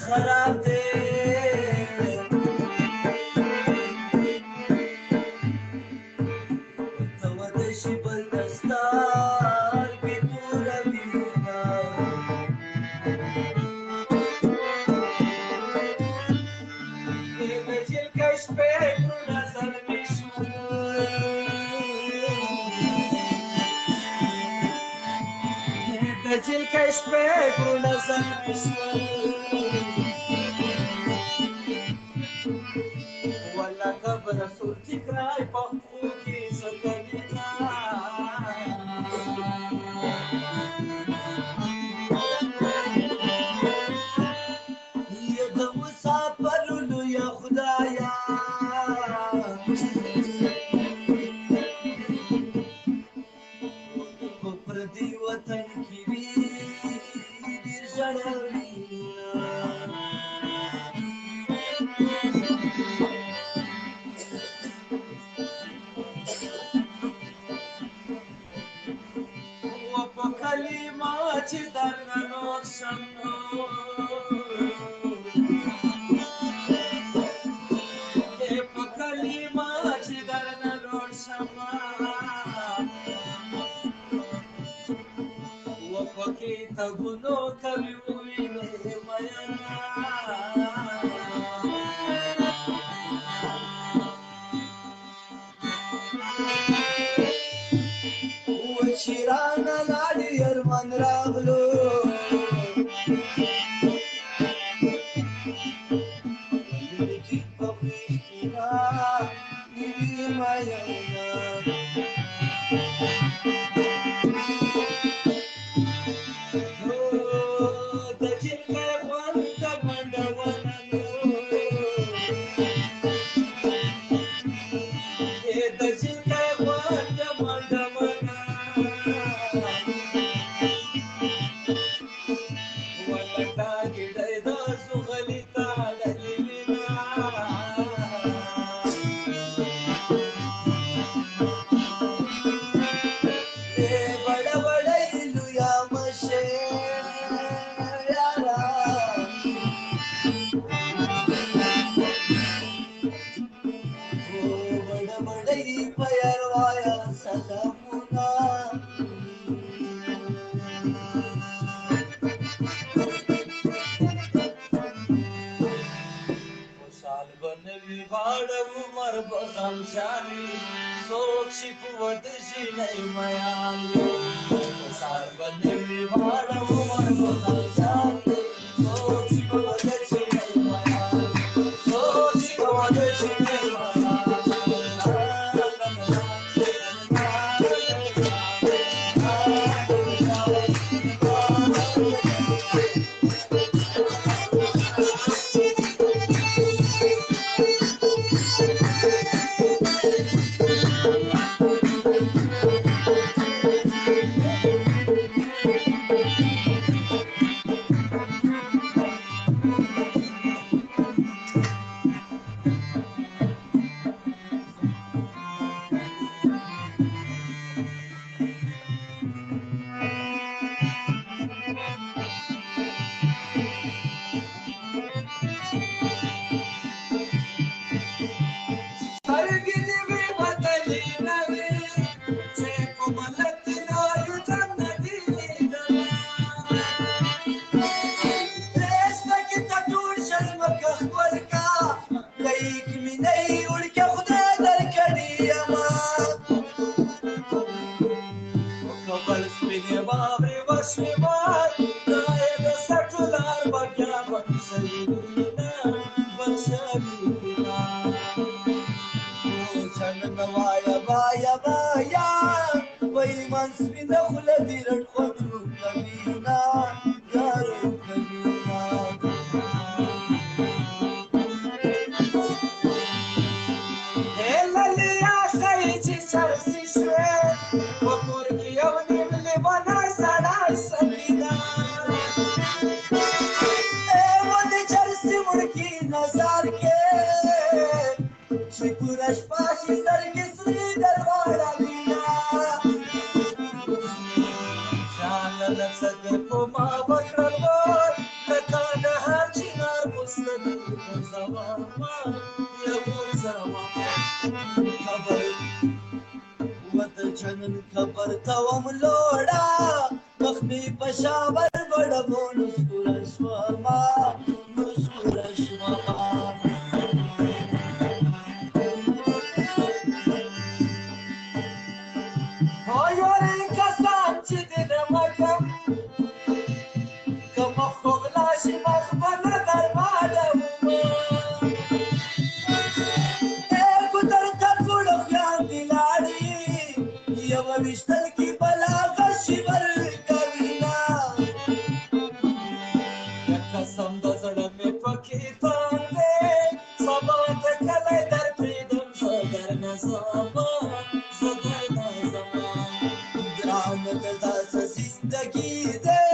خراب دی ته ودې شي بل دستار کې توره وینا د جیل کش په نظر مې شو د جیل کش په نظر مې شو رسول تکرای په خو کې سګنینا د مسافر لوی خدایا په پردي وطن کې وی ډیر ژړوي کلمات درنا نوشم په کلمات درنا نوشم و پکې تګونو کوي وینې میا شیرانا لاړې ارمان راغلو لیکي په مخکینا نیوي مایانا د جیل پیغام ته منډه وننو د جیل پیغام ته منډه شامي سوک شي قوت شي نه میان سار باندې واړه عمر په شامي سوک شي قوت شي نه میان سوک شي قوت شي نه یا وای من سپینه خوله دې رټ خوند روکوینا یا روکوینا للیا ښایي چې سرسي شوې په کور کې یو نیم لیونی سړی سکینه ودې چرسي وړکي نظر کې چې پوره شپه شي سترګې سرې در غاړوینه جانه څه دې په ما وکړل وای لکه د هر چنار غوسه دې غورځومه یا غورځومه خبر وته جنن خبر کوم لوړه مخ مې په شاور بړمو نسکوره شومه نسکوره شومه وشتل کی بلا غشي ورکوینا یا قسم د زړه مې پکې تاندې سبا ته کله در پریدم زدر نظاما ګران د داسې زندګي دې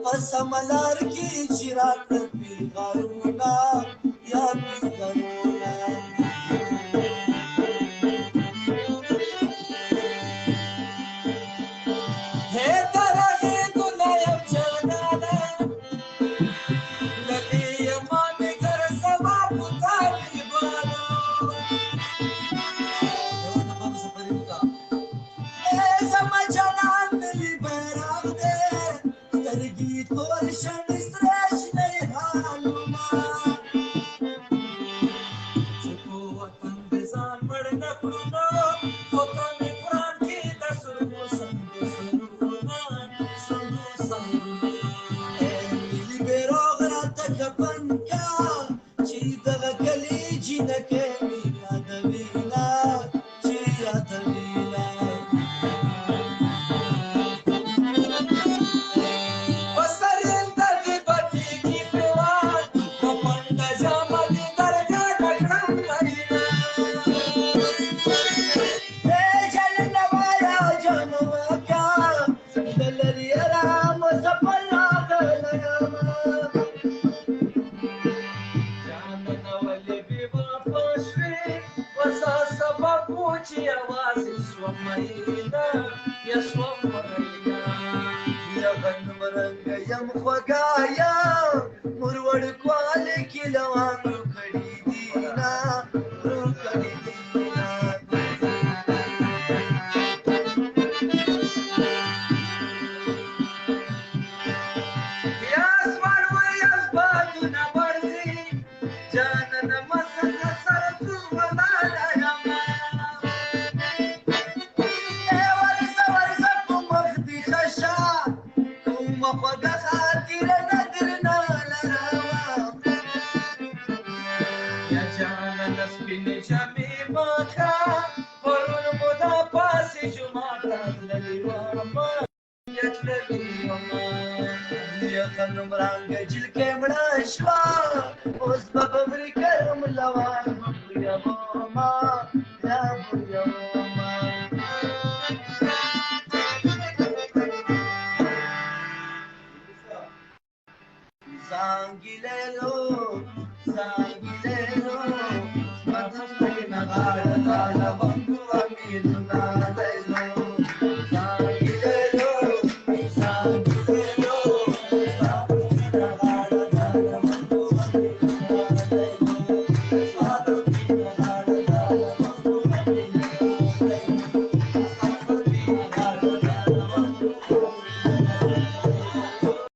پسملار کې چې راکړل پیغارونه یا پیغارونه یم خوږایا مرور کواله کې لوان روکړي دینا روکړي دینا یا اسمان وای اسبادونه ورځي جانان مسد سره تو ولاله یم ورځه په مخ دي خشا کوم خوږه خاطر نظر نه لراوه یا جانان سپینې جامې ماته پرون مو دا پاسې جومات ته تللې ومه یا تللې ومه یا خنم رنګه جلکې مړه شوه اوس به ببرې کرم لوان بویومه یا بویومه Zangilelo, Zangilelo, Madhusai Nagara, Bandu Amiduna.